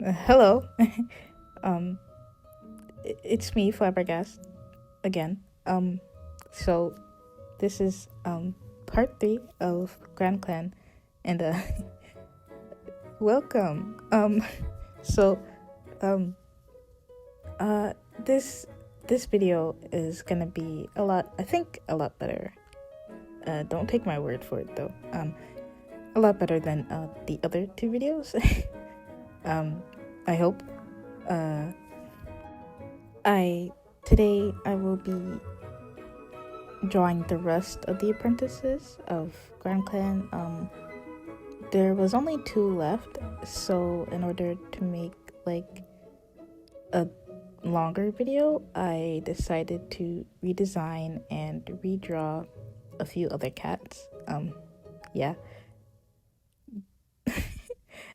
Hello. um, it's me, Flabbergast, again. So this is part 3 of GroundClan, and welcome. So um, uh, this this video is gonna be I think a lot better. Don't take my word for it though. A lot better than the other 2 videos. I hope. Uh, Today I will be drawing the rest of the apprentices of GroundClan. There was only 2 left, so in order to make like a longer video, I decided to redesign and redraw a few other cats. Yeah.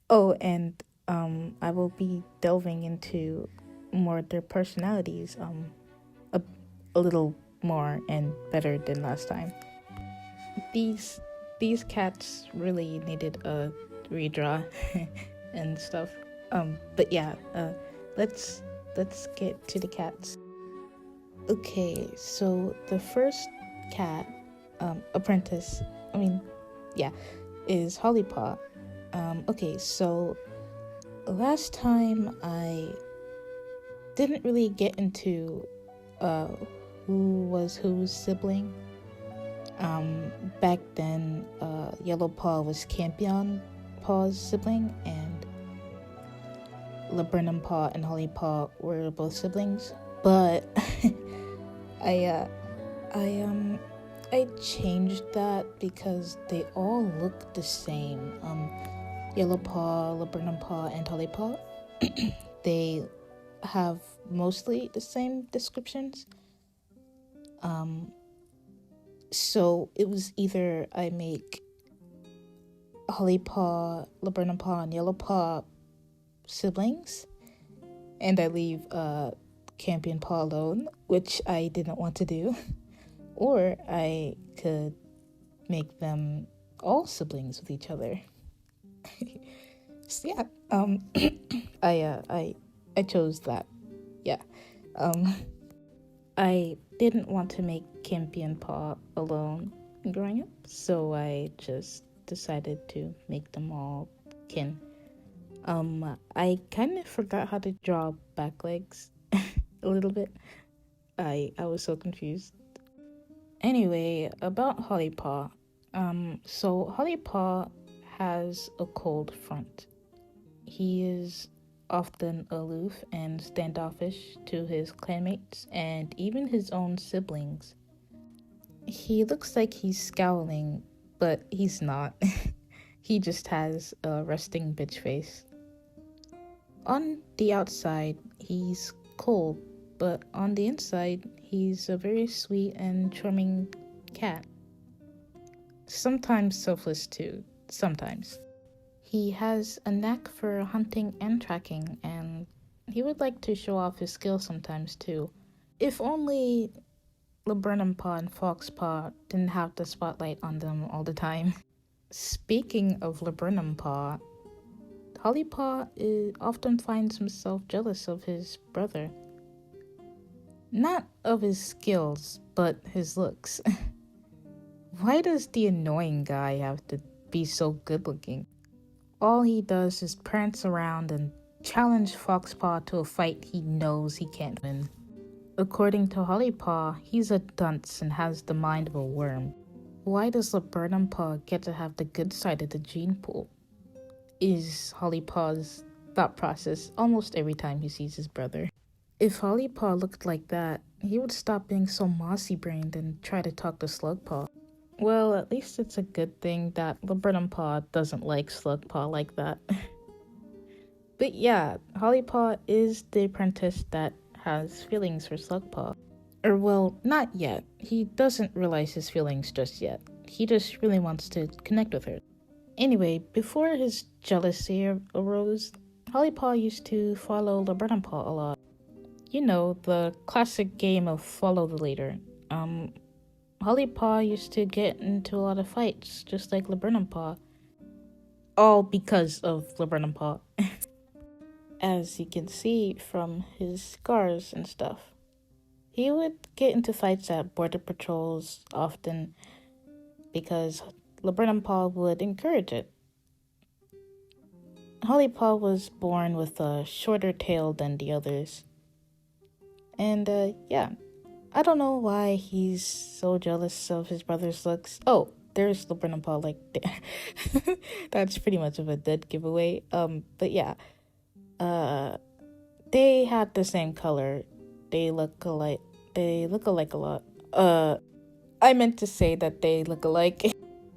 Oh, and I will be delving into more of their personalities a little more and better than last time. These cats really needed a redraw and stuff. But yeah, let's get to the cats. Okay, so the first cat, Apprentice, is Hollypaw. Okay, so last time I didn't really get into who was whose sibling. Back then, Yellow Paw was Campion Paw's sibling, and Laburnum Paw and Holly Paw were both siblings. But I changed that because they all look the same. Yellow Paw, Laburnum Paw, and Holly Paw. They have mostly the same descriptions. So it was either I make Holly Paw, Laburnum Paw, and Yellow Paw siblings, and I leave Campion Paw alone, which I didn't want to do, or I could make them all siblings with each other. So yeah, I chose that. Yeah. I didn't want to make Campion Paw alone growing up, so I just decided to make them all kin. I kind of forgot how to draw back legs a little bit. I was so confused. Anyway, about Hollypaw. So Hollypaw has a cold front. He is often aloof and standoffish to his clanmates and even his own siblings. He looks like he's scowling, but he's not. He just has a resting bitch face. On the outside, he's cold, but on the inside, he's a very sweet and charming cat. Sometimes selfless too, sometimes. He has a knack for hunting and tracking, and he would like to show off his skills sometimes too. If only Laburnum Paw and Foxpaw didn't have the spotlight on them all the time. Speaking of Laburnum Paw, Hollypaw often finds himself jealous of his brother. Not of his skills, but his looks. Why does the annoying guy have to be so good looking? All he does is prance around and challenge Foxpaw to a fight he knows he can't win. According to Hollypaw, he's a dunce and has the mind of a worm. Why does Laburnum Paw get to have the good side of the gene pool? Is Hollypaw's thought process almost every time he sees his brother. If Hollypaw looked like that, he would stop being so mossy-brained and try to talk to Slugpaw. Well, at least it's a good thing that Laburnum Paw doesn't like Slugpaw like that. But yeah, Hollypaw is the apprentice that has feelings for Slugpaw. Or well, not yet. He doesn't realize his feelings just yet. He just really wants to connect with her. Anyway, before his jealousy arose, Hollypaw used to follow Laburnum Paw a lot. You know, the classic game of follow the leader. Hollypaw used to get into a lot of fights, just like Laburnum Paw. All because of Laburnum Paw. as you can see from his scars and stuff. He would get into fights at border patrols often because Paw would encourage it. Paw was born with a shorter tail than the others. And yeah, I don't know why he's so jealous of his brother's looks. Oh, there's Paw, like, that's pretty much of a dead giveaway. But yeah, they had the same color. They look alike. They look alike a lot. I meant to say that they look alike.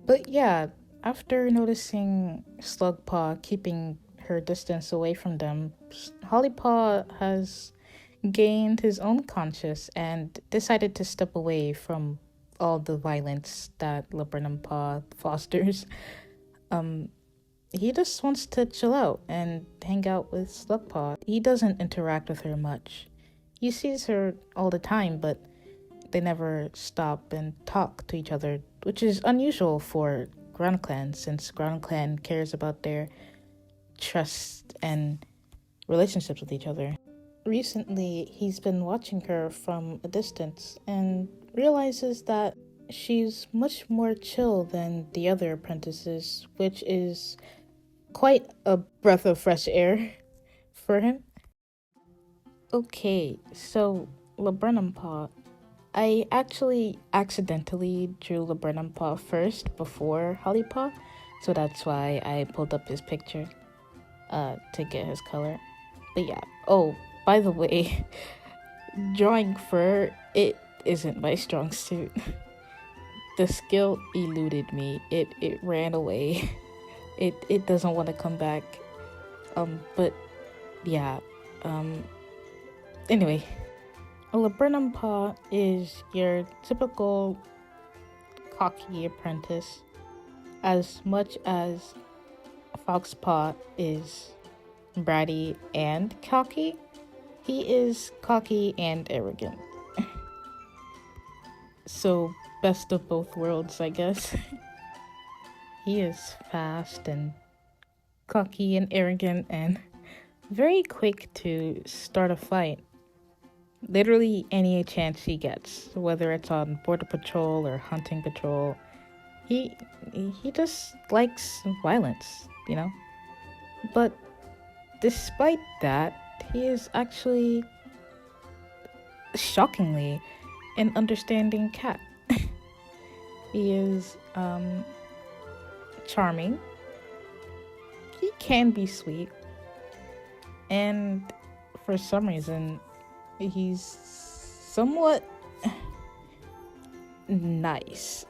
But yeah, after noticing Slugpaw keeping her distance away from them, Hollypaw has gained his own conscience and decided to step away from all the violence that Paw fosters. He just wants to chill out and hang out with Slugpaw. He doesn't interact with her much. He sees her all the time, but they never stop and talk to each other, which is unusual for GroundClan, since GroundClan cares about their trust and relationships with each other. Recently, he's been watching her from a distance and realizes that she's much more chill than the other apprentices, which is quite a breath of fresh air for him. Okay, so Paw. I actually accidentally drew Paw first before Hollypaw, so that's why I pulled up his picture to get his color. But yeah, oh, by the way, drawing fur, it isn't my strong suit. The skill eluded me. It ran away. It doesn't want to come back. But yeah, anyway, a Paw is your typical cocky apprentice, as much as Foxpaw is bratty and cocky. He is cocky and arrogant. So, best of both worlds, I guess. He is fast and cocky and arrogant and very quick to start a fight. Literally any chance he gets, whether it's on border patrol or hunting patrol, he just likes violence, you know? But despite that, he is actually shockingly an understanding cat. He is charming. He can be sweet. And for some reason, he's somewhat nice.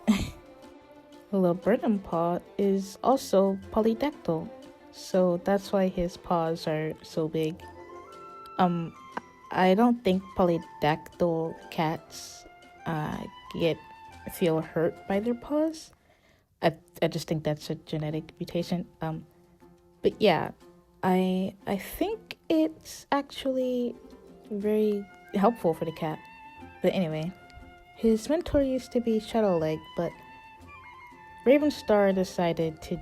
Paw is also polydactyl, so that's why his paws are so big. I don't think polydactyl cats feel hurt by their paws. I just think that's a genetic mutation. But yeah, I think it's actually very helpful for the cat. But anyway, his mentor used to be Shadowleg, but Ravenstar decided to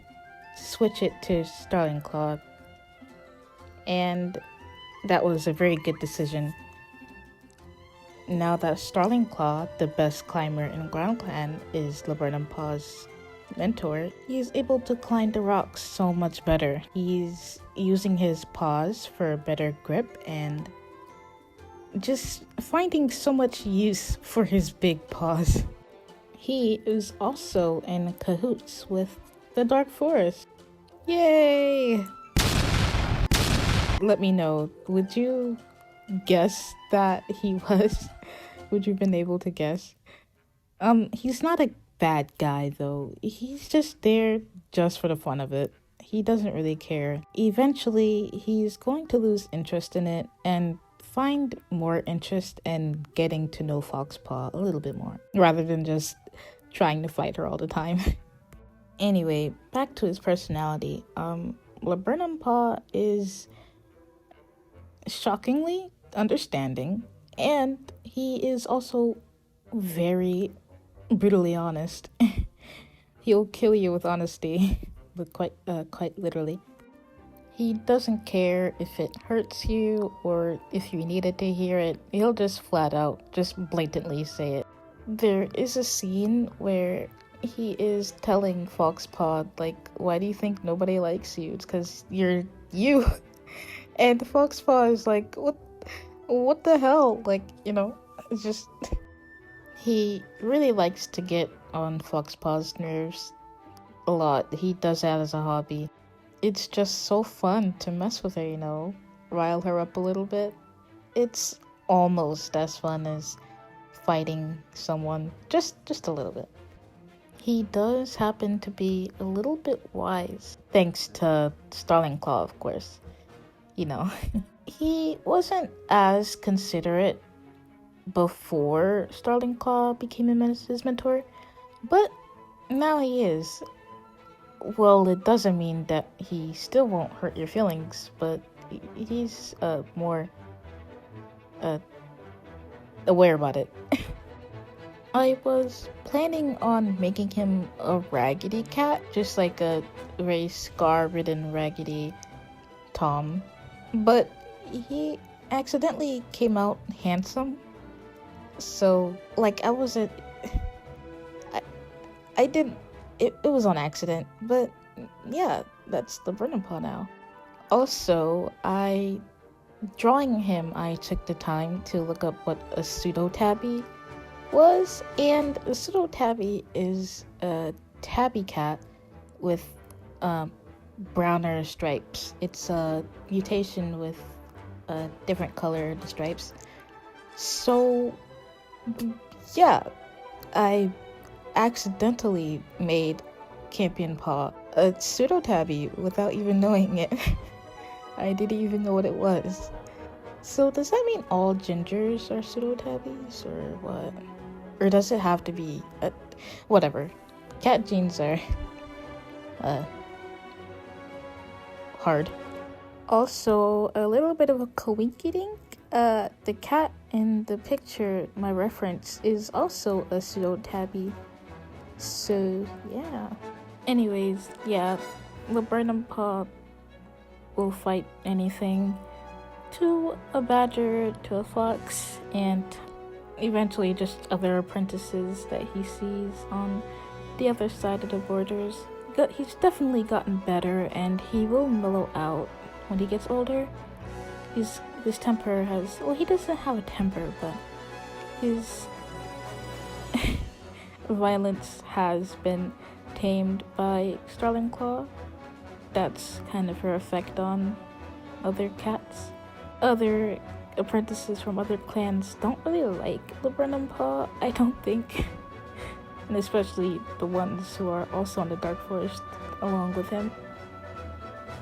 switch it to Starling Claw, and that was a very good decision. Now that Starling Claw, the best climber in GroundClan, is Paw's mentor, he is able to climb the rocks so much better. He's using his paws for better grip and just finding so much use for his big paws. He is also in cahoots with the Dark Forest. Yay! Let me know, would you guess that he was? Would you have been able to guess? He's not a bad guy though. He's just there just for the fun of it. He doesn't really care. Eventually, he's going to lose interest in it and find more interest in getting to know Foxpaw a little bit more, rather than just trying to fight her all the time. Anyway, back to his personality. Paw is shockingly understanding, and he is also very brutally honest. He'll kill you with honesty, but quite literally. He doesn't care if it hurts you or if you needed to hear it. He'll just flat out, just blatantly say it. There is a scene where he is telling Foxpaw, like, why do you think nobody likes you? It's because you're you. And Foxpaw is like, what the hell? Like, it's just... He really likes to get on Foxpaw's nerves a lot. He does that as a hobby. It's just so fun to mess with her, rile her up a little bit. It's almost as fun as fighting someone, just a little bit. He does happen to be a little bit wise, thanks to Starling Claw, of course. He wasn't as considerate before Starling Claw became his mentor, but now he is. Well, it doesn't mean that he still won't hurt your feelings, but he's more aware about it. I was planning on making him a raggedy cat, just like a very scar-ridden raggedy Tom, but he accidentally came out handsome. So, like, I didn't. It was on accident, but yeah, that's the Burnham Paw now. Also, drawing him, I took the time to look up what a pseudo-tabby was, and a pseudo-tabby is a tabby cat with browner stripes. It's a mutation with a different color the stripes. So, yeah, I accidentally made Campion Paw a pseudo-tabby without even knowing it. I didn't even know what it was. So does that mean all gingers are pseudo-tabbies, or what? Or does it have to be... whatever. Cat genes are... hard. Also, a little bit of a coinkydink. The cat in the picture, my reference, is also a pseudo-tabby. So, yeah. Anyways, yeah, the Burnham Paw will fight anything, to a badger, to a fox, and eventually just other apprentices that he sees on the other side of the borders. He's definitely gotten better, and he will mellow out when he gets older. His temper has... Well, he doesn't have a temper, but his violence has been tamed by Starling Claw. That's kind of her effect on other cats. Other apprentices from other clans don't really like the Burnham Paw, I don't think. And especially the ones who are also on the Dark Forest along with him.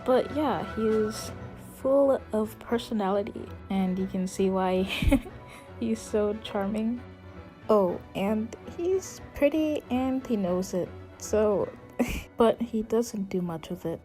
But yeah, he is full of personality, and you can see why he's so charming. Oh, and he's pretty and he knows it, so... but he doesn't do much with it.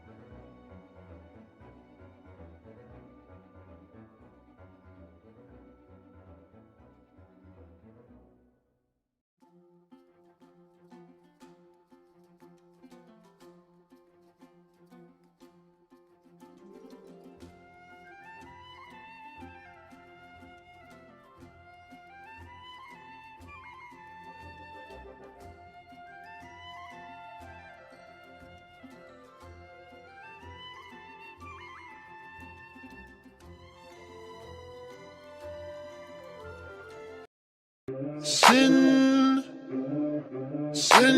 Sin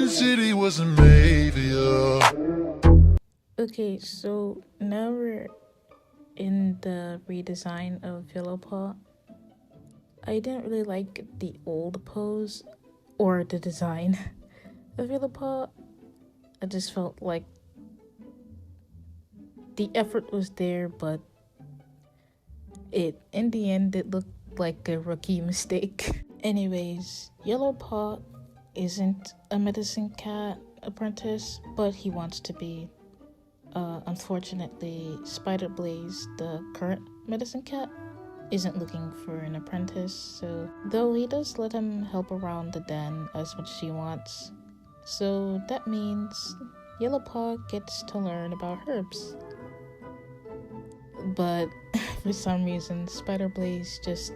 City wasn't made for you. Okay, so now we're in the redesign of Yellowpaw. I didn't really like the old pose or the design of Yellowpaw. I just felt like the effort was there, but in the end it looked like a rookie mistake. Anyways, Yellowpaw isn't a medicine cat apprentice, but he wants to be. Unfortunately, Spiderblaze, the current medicine cat, isn't looking for an apprentice, so though he does let him help around the den as much as he wants. So that means Yellowpaw gets to learn about herbs. but for some reason, Spider Blaze just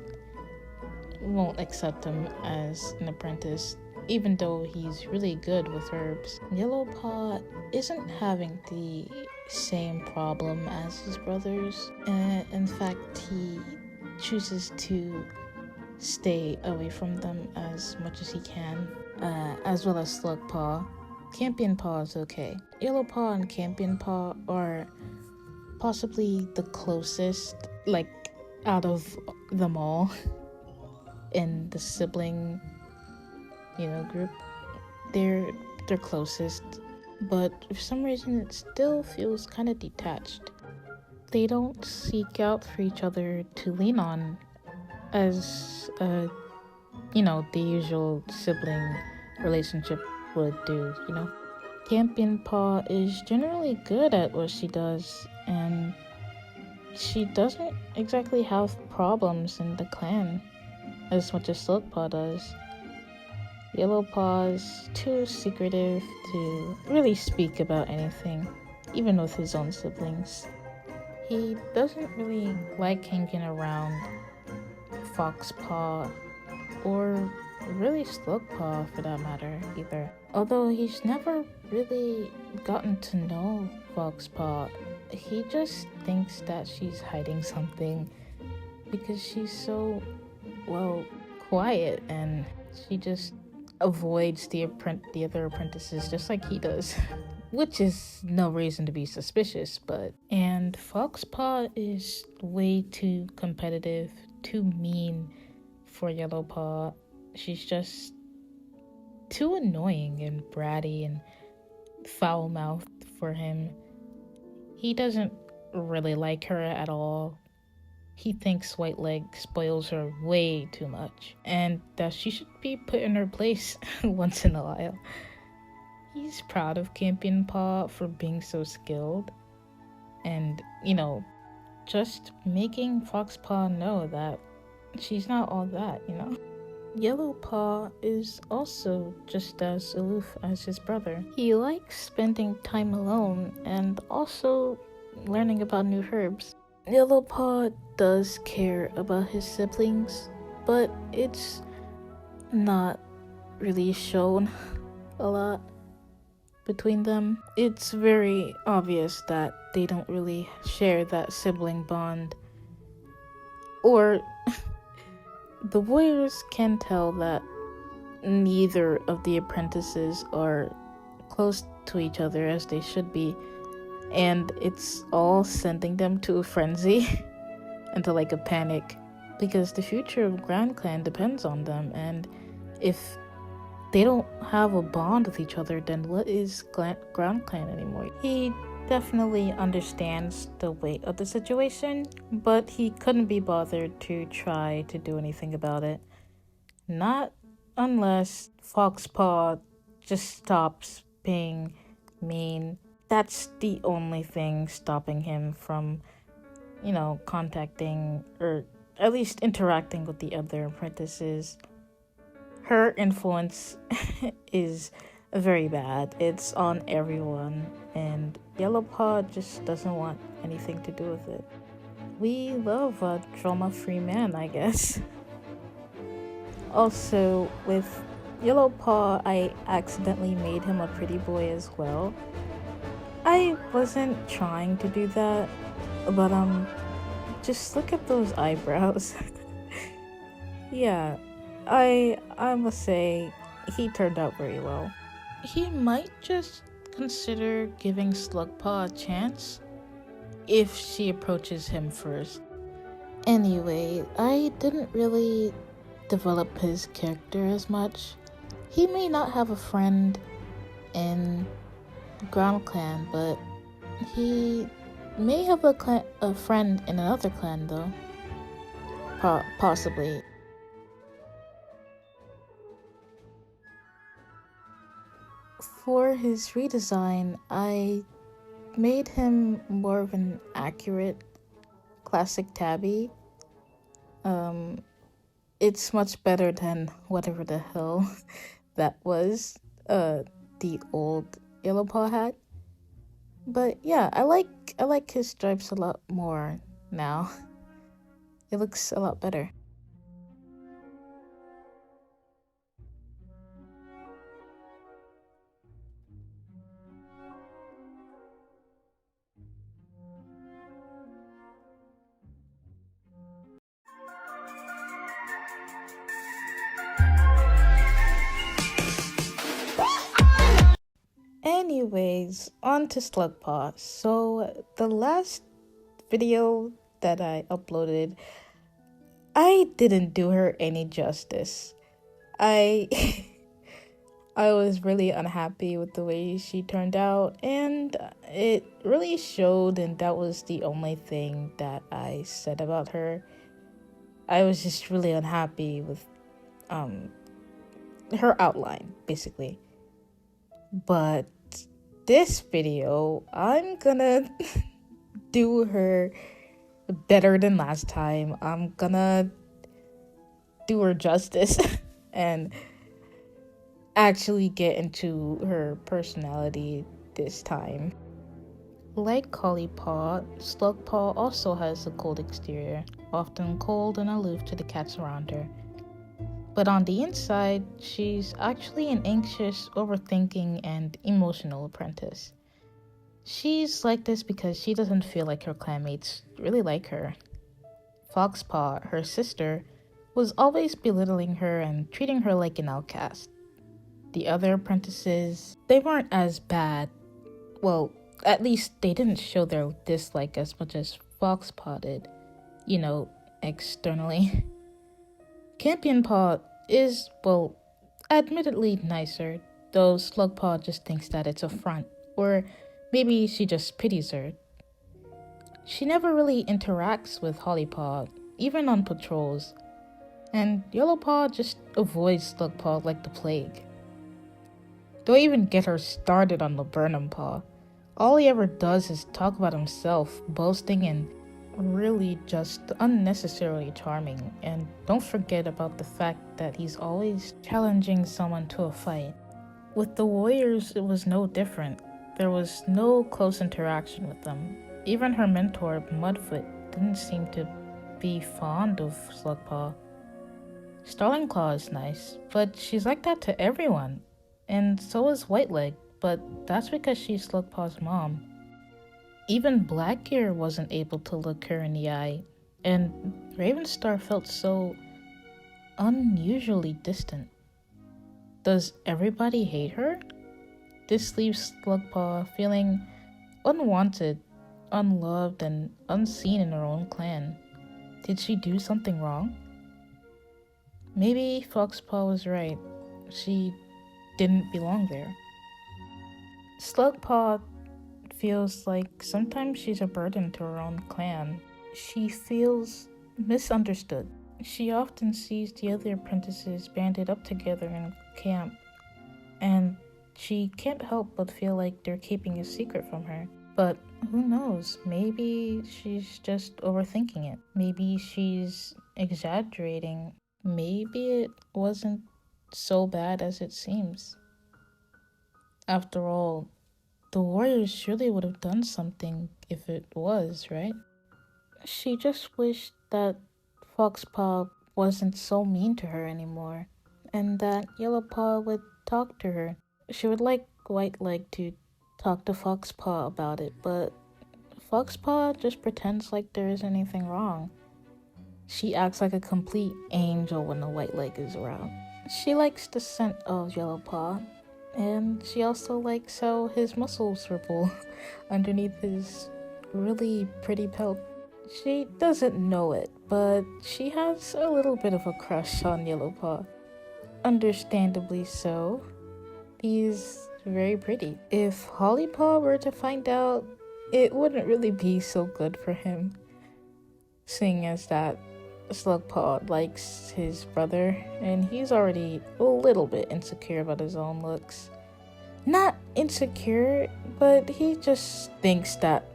won't accept him as an apprentice, even though he's really good with herbs. Yellow Paw isn't having the same problem as his brothers. In fact, he chooses to stay away from them as much as he can, as well as Slug Paw. Campion Paw is okay. Yellow Paw and Campion Paw are possibly the closest, like, out of them all in the sibling, group. They're closest, but for some reason it still feels kind of detached. They don't seek out for each other to lean on as the usual sibling relationship would do. Campion Paw is generally good at what she does, and she doesn't exactly have problems in the clan as much as Slug Paw does. Yellow Paw is too secretive to really speak about anything, even with his own siblings. He doesn't really like hanging around Fox Paw, or really Slug Paw for that matter either. Although he's never really gotten to know Fox Paw, he just thinks that she's hiding something because she's so, quiet, and she just avoids the other apprentices just like he does. Which is no reason to be suspicious, and Foxpaw is way too competitive, too mean for Yellowpaw. She's just too annoying and bratty and foul-mouthed for him. He doesn't really like her at all. He thinks Whiteleg spoils her way too much, and that she should be put in her place once in a while. He's proud of Campion Paw for being so skilled, and, just making Foxpaw know that she's not all that, Yellowpaw is also just as aloof as his brother. He likes spending time alone and also learning about new herbs. Yellowpaw does care about his siblings, but it's not really shown a lot between them. It's very obvious that they don't really share that sibling bond. Or the warriors can tell that neither of the apprentices are close to each other as they should be, and it's all sending them to a frenzy and to a panic, because the future of GroundClan depends on them, and if they don't have a bond with each other, then what is GroundClan anymore? He definitely understands the weight of the situation, but he couldn't be bothered to try to do anything about it. Not unless Foxpaw just stops being mean. That's the only thing stopping him from, contacting or at least interacting with the other apprentices. Her influence is very bad. It's on everyone, and Yellowpaw just doesn't want anything to do with it. We love a drama-free man, I guess. Also, with Yellowpaw, I accidentally made him a pretty boy as well. I wasn't trying to do that, but just look at those eyebrows. Yeah, I must say, he turned out very well. He might just consider giving Slugpaw a chance if she approaches him first. Anyway, I didn't really develop his character as much. He may not have a friend in GroundClan, but he may have a friend in another clan, though. Possibly. For his redesign, I made him more of an accurate classic tabby. It's much better than whatever the hell that was, the old Yellowpaw had. But yeah, I like his stripes a lot more now. It looks a lot better. Anyways, on to Slugpaw. So the last video that I uploaded, I didn't do her any justice. I I was really unhappy with the way she turned out, and it really showed, and that was the only thing that I said about her. I was just really unhappy with her outline, basically. But this video, I'm gonna do her better than last time. I'm gonna do her justice and actually get into her personality this time. Like Collypaw, Slugpaw also has a cold exterior, often cold and aloof to the cats around her. But on the inside, she's actually an anxious, overthinking, and emotional apprentice. She's like this because she doesn't feel like her clanmates really like her. Foxpaw, her sister, was always belittling her and treating her like an outcast. The other apprentices, they weren't as bad. Well, at least they didn't show their dislike as much as Foxpaw did. You know, externally. Campionpaw is, well, admittedly nicer, though Slugpaw just thinks that it's a front, or maybe she just pities her. She never really interacts with Hollypaw, even on patrols, and Yellowpaw just avoids Slugpaw like the plague. Don't even get her started on Laburnum-Paw. All he ever does is talk about himself, boasting and really just unnecessarily charming. And don't forget about the fact that he's always challenging someone to a fight. With the warriors, it was no different. There was no close interaction with them. Even her mentor, Mudfoot, didn't seem to be fond of Slugpaw. Starlingclaw is nice, but she's like that to everyone. And so is Whiteleg, but that's because she's Slugpaw's mom. Even Blackgear wasn't able to look her in the eye, and Ravenstar felt so unusually distant. Does everybody hate her? This leaves Slugpaw feeling unwanted, unloved, and unseen in her own clan. Did she do something wrong? Maybe Foxpaw was right. She didn't belong there. Slugpaw feels like sometimes she's a burden to her own clan. She feels misunderstood. She often sees the other apprentices banded up together in camp, and she can't help but feel like they're keeping a secret from her. But who knows? Maybe she's just overthinking it. Maybe she's exaggerating. Maybe it wasn't so bad as it seems. After all, the warriors surely would have done something if it was, right? She just wished that Foxpaw wasn't so mean to her anymore, and that Yellowpaw would talk to her. She would like Whiteleg to talk to Foxpaw about it, but Foxpaw just pretends like there isn't anything wrong. She acts like a complete angel when the Whiteleg is around. She likes the scent of Yellowpaw, and she also likes how his muscles ripple underneath his really pretty pelt. She doesn't know it, but she has a little bit of a crush on Yellowpaw. Understandably so. He's very pretty. If Hollypaw were to find out, it wouldn't really be so good for him, seeing as that Slugpaw likes his brother, and he's already a little bit insecure about his own looks. Not insecure, but he just thinks that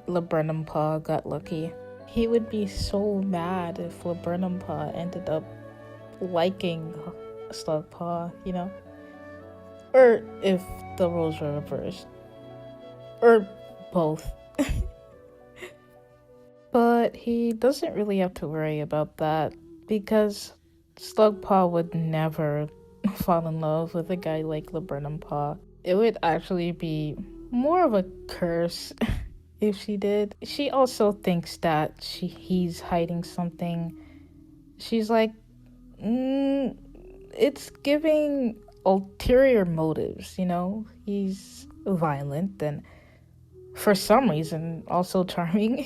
Laburnum-Paw got lucky. He would be so mad if Laburnum-Paw ended up liking Slugpaw, you know? Or if the roles were reversed. Or both. But he doesn't really have to worry about that because Slugpaw would never fall in love with a guy like Laburnum Paw. It would actually be more of a curse if she did. She also thinks that he's hiding something. She's like, it's giving ulterior motives, you know? He's violent and for some reason also charming.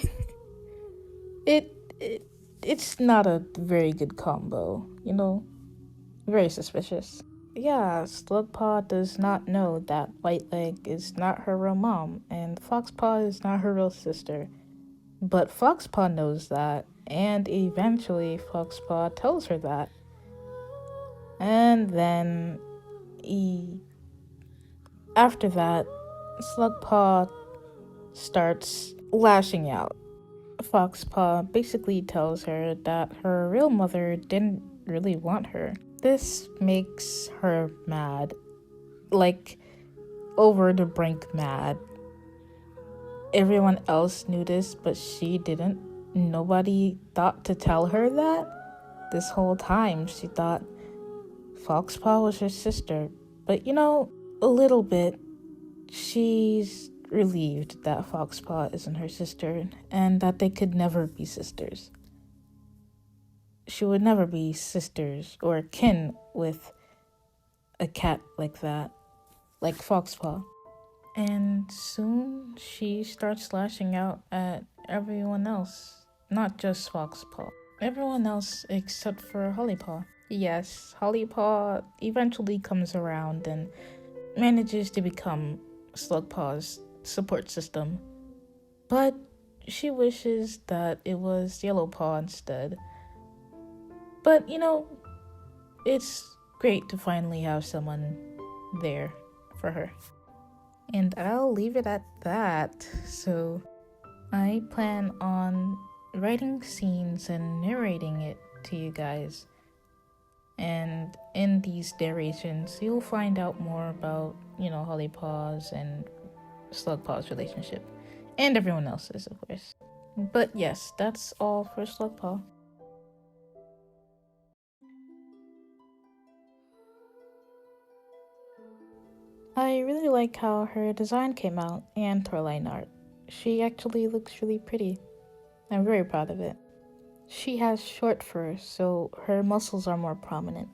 It's not a very good combo, you know? Very suspicious. Yeah, Slugpaw does not know that Whiteleg is not her real mom, and Foxpaw is not her real sister. But Foxpaw knows that, and eventually Foxpaw tells her that. And then, after that, Slugpaw starts lashing out. Foxpaw basically tells her that her real mother didn't really want her. This makes her mad. Like, over the brink mad. Everyone else knew this, but she didn't. Nobody thought to tell her that. This whole time, she thought Foxpaw was her sister. But, you know, a little bit, she's relieved that Foxpaw isn't her sister and that they could never be sisters. She would never be sisters or kin with a cat like that, like Foxpaw. And soon she starts lashing out at everyone else, not just Foxpaw. Everyone else except for Hollypaw. Yes, Hollypaw eventually comes around and manages to become Slugpaw's support system. But she wishes that it was Yellowpaw instead. But, you know, it's great to finally have someone there for her. And I'll leave it at that. So I plan on writing scenes and narrating it to you guys. And in these narrations, you'll find out more about, you know, Hollypaw's and Slugpaw's relationship. And everyone else's, of course. But yes, that's all for Slugpaw. I really like how her design came out and her line art. She actually looks really pretty. I'm very proud of it. She has short fur, so her muscles are more prominent.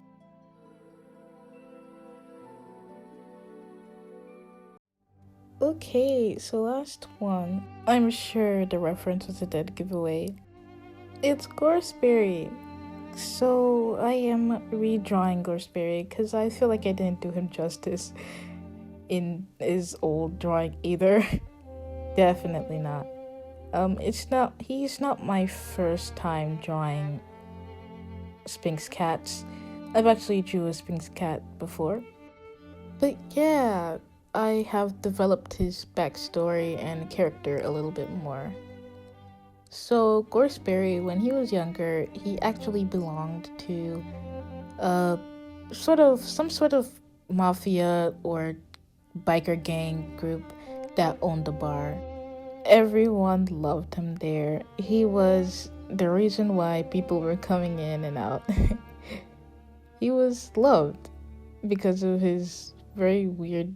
Okay, so last one. I'm sure the reference was a dead giveaway. It's Gorseberry. So I am redrawing Gorseberry because I feel like I didn't do him justice in his old drawing either. Definitely not. He's not my first time drawing Sphinx cats. I've actually drew a Sphinx cat before. But yeah, I have developed his backstory and character a little bit more. So Gorseberry, when he was younger, he actually belonged to some sort of mafia or biker gang group that owned a bar. Everyone loved him there. He was the reason why people were coming in and out. He was loved because of his very weird,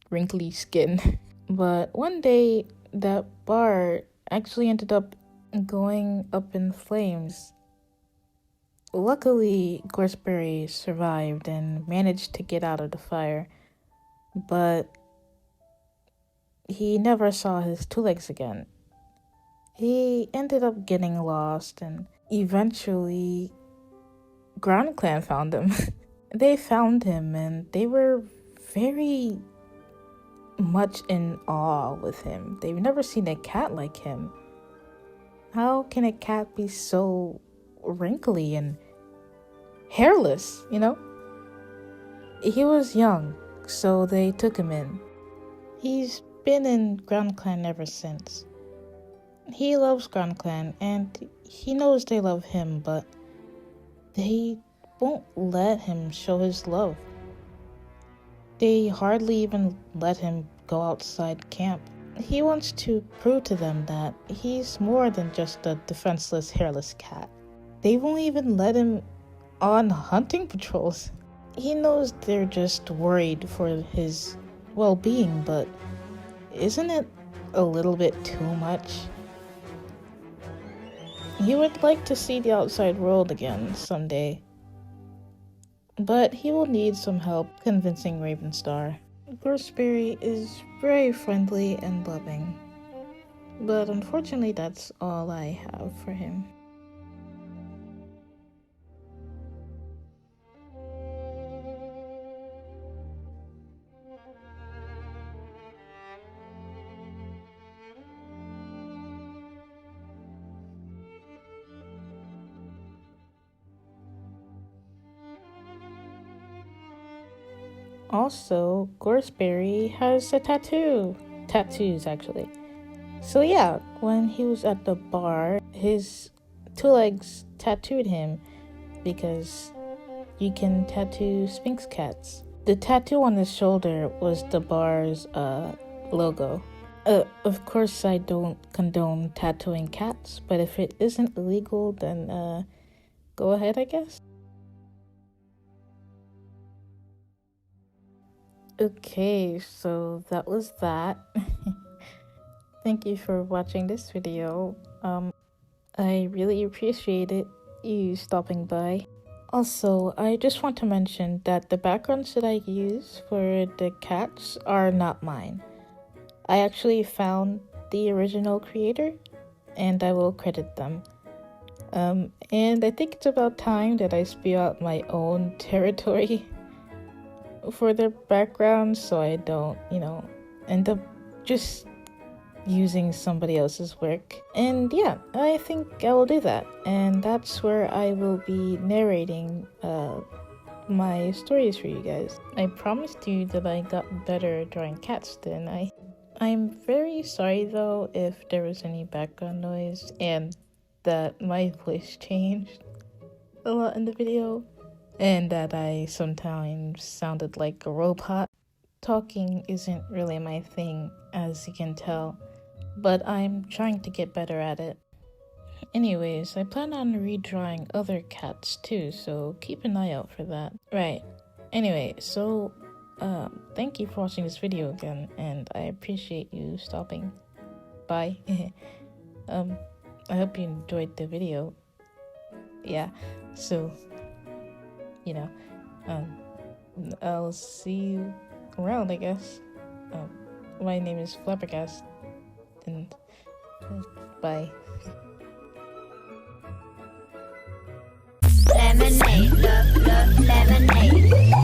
wrinkly skin. But one day, that bar actually ended up going up in flames. Luckily, Gorseberry survived and managed to get out of the fire, but he never saw his two legs again. He ended up getting lost, and eventually GroundClan found him. They found him, and they were very much in awe with him. They've never seen a cat like him. How can a cat be so wrinkly and hairless, you know? He was young, so they took him in. He's been in GroundClan ever since. He loves GroundClan, and he knows they love him, but they won't let him show his love. They hardly even let him go outside camp. He wants to prove to them that he's more than just a defenseless, hairless cat. They won't even let him on hunting patrols. He knows they're just worried for his well-being, but isn't it a little bit too much? He would like to see the outside world again someday, but he will need some help convincing Ravenstar. Gorseberry is very friendly and loving, but unfortunately that's all I have for him. Also, Gorseberry has a tattoos actually. So yeah, when he was at the bar, his two legs tattooed him because you can tattoo Sphinx cats. The tattoo on his shoulder was the bar's logo. Of course I don't condone tattooing cats, but if it isn't illegal, then go ahead, I guess. Okay, so that was that. Thank you for watching this video. I really appreciated you stopping by. Also, I just want to mention that the backgrounds that I use for the cats are not mine. I actually found the original creator, and I will credit them. And I think it's about time that I spew out my own territory for their backgrounds, so I don't, end up just using somebody else's work. And yeah, I think I will do that, and that's where I will be narrating my stories for you guys. I promised you that I got better drawing cats, didn't I? I'm very sorry though if there was any background noise and that my voice changed a lot in the video, and that I sometimes sounded like a robot. Talking isn't really my thing, as you can tell, but I'm trying to get better at it. Anyways, I plan on redrawing other cats too, so keep an eye out for that. Right. Anyway, so thank you for watching this video again, and I appreciate you stopping by. I hope you enjoyed the video. Yeah, so I'll see you around, I guess. My name is Flabbergast, and bye.